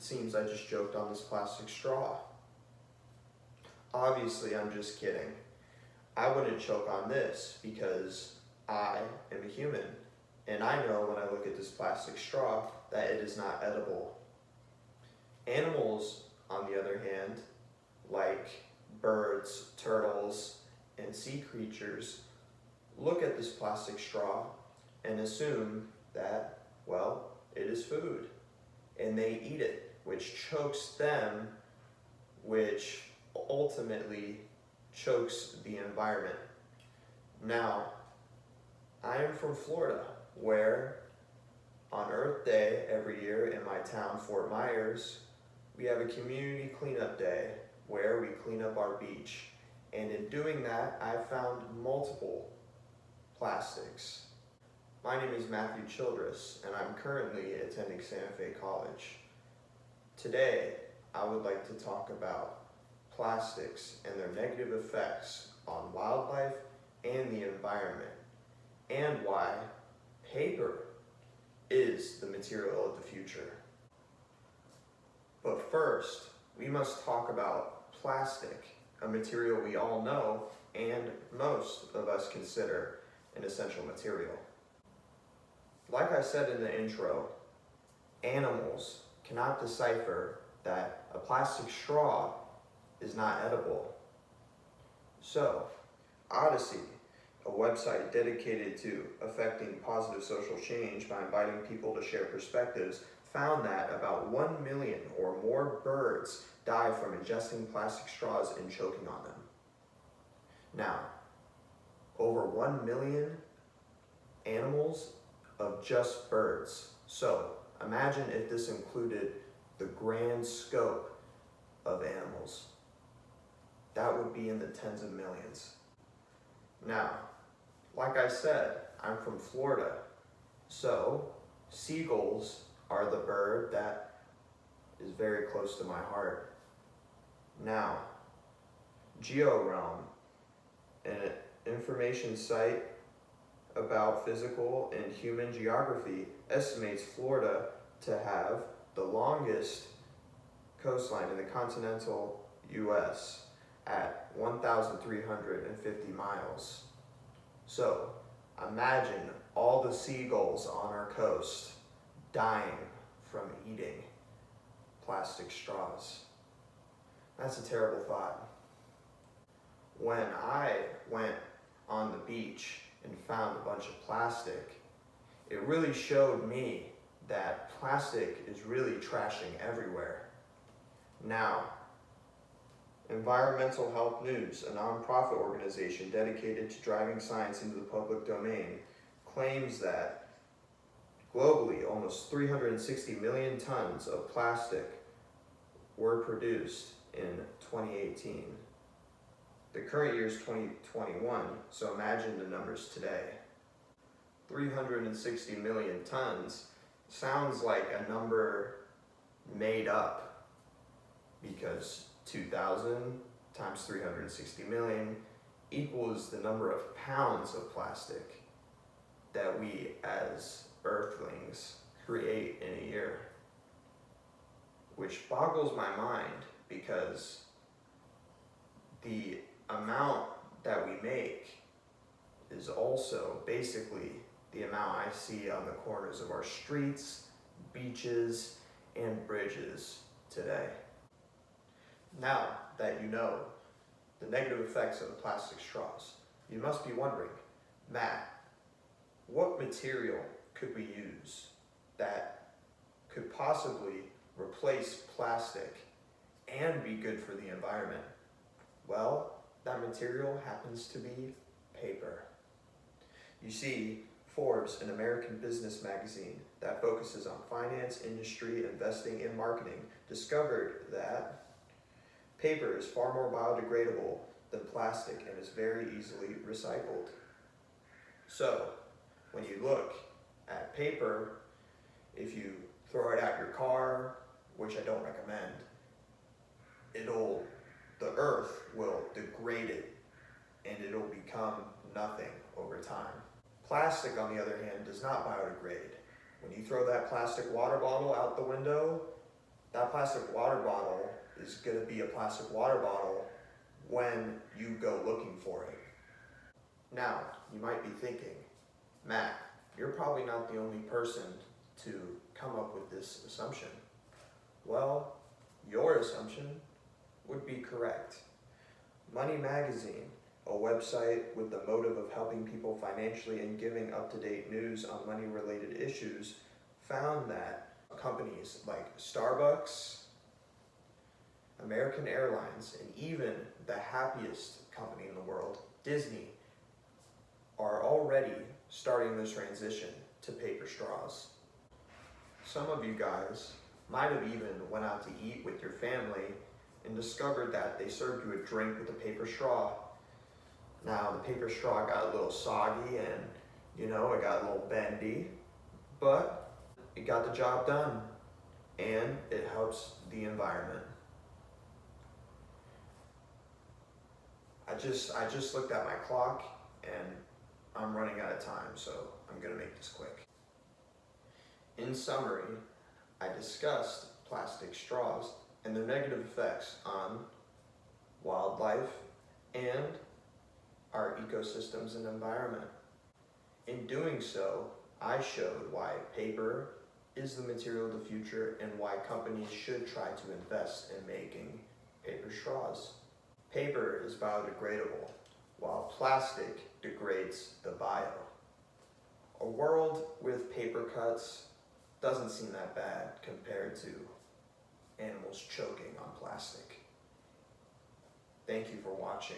It seems I just joked on this plastic straw. Obviously, I'm just kidding. I wouldn't choke on this because I am a human, and I know when I look at this plastic straw that it is not edible. Animals, on the other hand, like birds, turtles, and sea creatures, look at this plastic straw and assume that, well, it is food, and they eat it, which chokes them, which ultimately chokes the environment. Now, I am from Florida, where on Earth Day every year in my town, Fort Myers, we have a community cleanup day where we clean up our beach. And in doing that, I found multiple plastics. My name is Matthew Childress, and I'm currently attending Santa Fe College. Today, I would like to talk about plastics and their negative effects on wildlife and the environment, and why paper is the material of the future. But first, we must talk about plastic, a material we all know and most of us consider an essential material. Like I said in the intro, animals cannot decipher that a plastic straw is not edible. So, Odyssey, a website dedicated to affecting positive social change by inviting people to share perspectives, found that about 1 million or more birds die from ingesting plastic straws and choking on them. Now, over 1 million animals of just birds. So, imagine if this included the grand scope of animals. That would be in the tens of millions. Now, like I said, I'm from Florida, so seagulls are the bird that is very close to my heart. Now, GeoRealm, an information site about physical and human geography, estimates Florida to have the longest coastline in the continental US at 1,350 miles. So, imagine all the seagulls on our coast dying from eating plastic straws. That's a terrible thought. When I went on the beach and found a bunch of plastic, it really showed me that plastic is really trashing everywhere. Now, Environmental Health News, a nonprofit organization dedicated to driving science into the public domain, claims that globally almost 360 million tons of plastic were produced in 2018. The current year is 2021, so imagine the numbers today. 360 million tons sounds like a number made up, because 2,000 times 360 million equals the number of pounds of plastic that we as earthlings create in a year. Which boggles my mind, because the amount that we make is also basically the amount I see on the corners of our streets, beaches, and bridges today. Now that you know the negative effects of the plastic straws, you must be wondering, Matt, what material could we use that could possibly replace plastic and be good for the environment? Well, that material happens to be paper. You see, Forbes, an American business magazine that focuses on finance, industry, investing, and marketing, discovered that paper is far more biodegradable than plastic and is very easily recycled. So, when you look at paper, if you throw it out your car, which I don't recommend, the earth will degrade it and it'll become nothing over time. Plastic, on the other hand, does not biodegrade. When you throw that plastic water bottle out the window, That plastic water bottle is going to be a plastic water bottle when you go looking for it. Now, you might be thinking, Matt, you're probably not the only person to come up with this assumption. Well, your assumption would be correct. Money Magazine, a website with the motive of helping people financially and giving up-to-date news on money-related issues, found that companies like Starbucks, American Airlines, and even the happiest company in the world, Disney, are already starting the transition to paper straws. Some of you guys might have even went out to eat with your family and discovered that they served you a drink with a paper straw. Now, the paper straw got a little soggy and, it got a little bendy, but it got the job done, and it helps the environment. I just looked at my clock, and I'm running out of time, so I'm gonna make this quick. In summary, I discussed plastic straws and their negative effects on wildlife and our ecosystems and environment. In doing so, I showed why paper is the material of the future and why companies should try to invest in making paper straws. Paper is biodegradable, while plastic degrades the bio. A world with paper cuts doesn't seem that bad compared to animals choking on plastic. Thank you for watching.